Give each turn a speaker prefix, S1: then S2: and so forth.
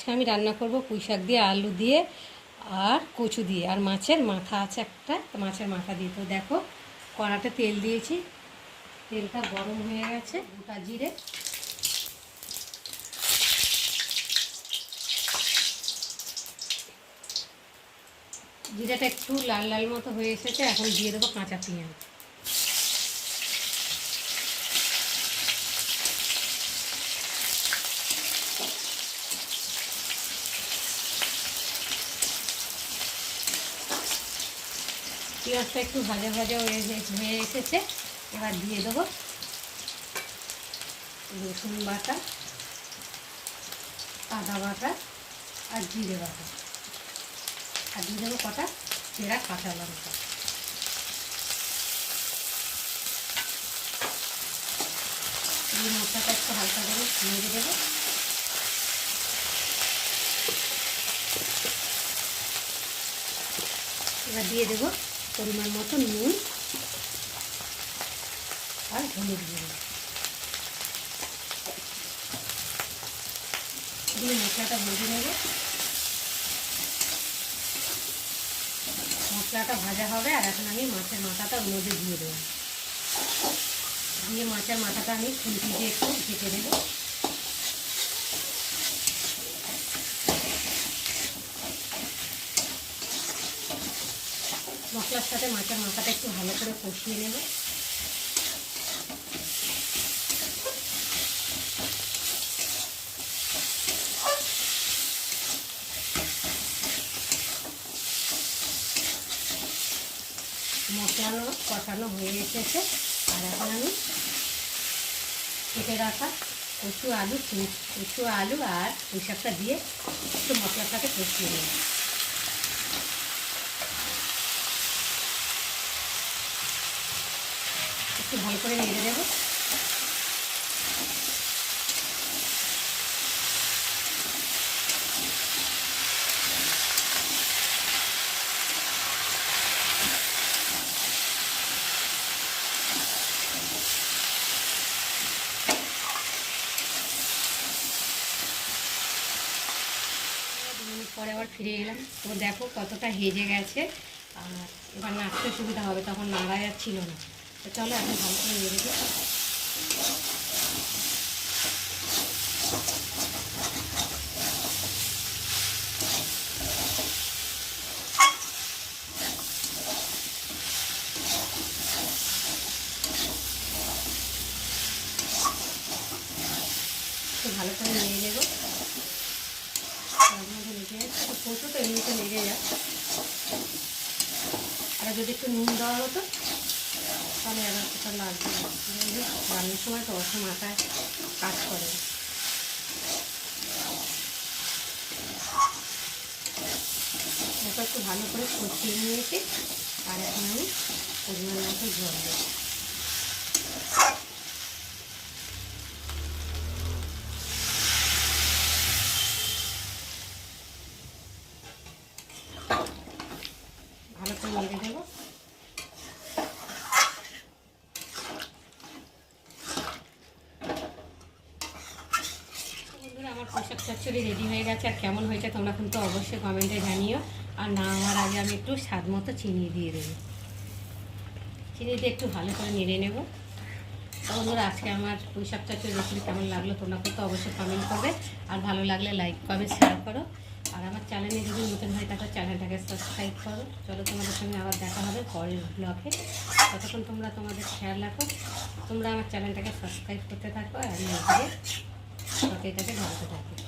S1: আজকে আমি রান্না করব পুঁই শাক দিয়ে, আলু দিয়ে আর কচু দিয়ে, আর মাছের মাথা আছে একটা, মাছের মাথা দিয়ে। তো দেখো কড়াতে তেল দিয়েছি, তেলটা গরম হয়ে গেছে। গোটা জিরে, জিরাটা একটু লাল লাল মতো হয়ে এসেছে। এখন দিয়ে দেবো কাঁচা পেঁয়াজ। পেঁয়াজটা একটু ভাজা ভাজা হয়ে এসেছে। এবার দিয়ে দেবো রসুন বাটা, আদা বাটা আর জিরে বাটা, আর দিয়ে দেবো কটা চেরা কাঁচা লঙ্কা। এই মশলাটা একটু হালকা করে নেড়ে দেবো। এবার দিয়ে দেবো পরিমাণ মতো নুন আর হলুদ গুঁড়ো দিয়ে মশলাটা ভেজে নেব। মশলাটা ভাজা হবে আর এখন আমি মাছের মাথাটা ওর মধ্যে দিয়ে দেবো। দিয়ে মাছের মাথাটা আমি খুন্তি দিয়ে একটু ঢেকে দেবো। মশলার সাথে মাছের মাথাটা একটু ভালো করে কষিয়ে নেব। মশলা কষানো হয়ে এসেছে আর এখন আমি কেটে রাখা কচু আলু আর পুঁই শাকটা দিয়ে একটু মশলার সাথে কষিয়ে নেব। একটু ভালো করে নেড়ে দেবো। পরে আবার ফিরে এলাম, তো দেখো কতটা হেজে গেছে। আর এবার নাড়তে সুবিধা হবে, তখন নাড়া যাচ্ছিল না। তো চলো এখন ভালো করে নেড়ে দিই। একটু ভালো করে নেড়ে নেবো। কচু তো এমনিতে লেগে যায়, আর যদি একটু নুন দেওয়া হতো তাহলে আবার সেটা লাগবে না। রান্নার সময় তো অত মাথায় কাজ করে। ওটা একটু ভালো করে কষিয়ে নিয়েছি আর এখন আমি পরিমাণ মতো জল দেবো। ভালো করে নেড়ে দেবো। আমার পুঁই শাক চচ্চড়ি রেডি হয়ে গেছে। আর কেমন হয়েছে তোমরা কিন্তু অবশ্যই কমেন্টে জানিও। আর না আমার আগে আমি একটু স্বাদ মতো চিনি দিয়ে দেবো। চিনি দিয়ে একটু ভালো করে নেড়ে নেব। বন্ধুরা আজকে আমার পুঁই শাক চচ্চড়ি রেসিপি কেমন লাগলো তোমরা কিন্তু অবশ্যই কমেন্ট করবে। আর ভালো লাগলে লাইক কমেন্ট শেয়ার করো। আর আমার চ্যানেলে যদি নতুন হয় তাহলে চ্যানেলটাকে সাবস্ক্রাইব করো। চলো তোমাদের সঙ্গে আবার দেখা হবে পরের ব্লগে। ততক্ষণ তোমরা তোমাদের খেয়াল রাখো। তোমরা আমার চ্যানেলটাকে সাবস্ক্রাইব করতে থাকো আর আমি এটাকে ভালো থাকো।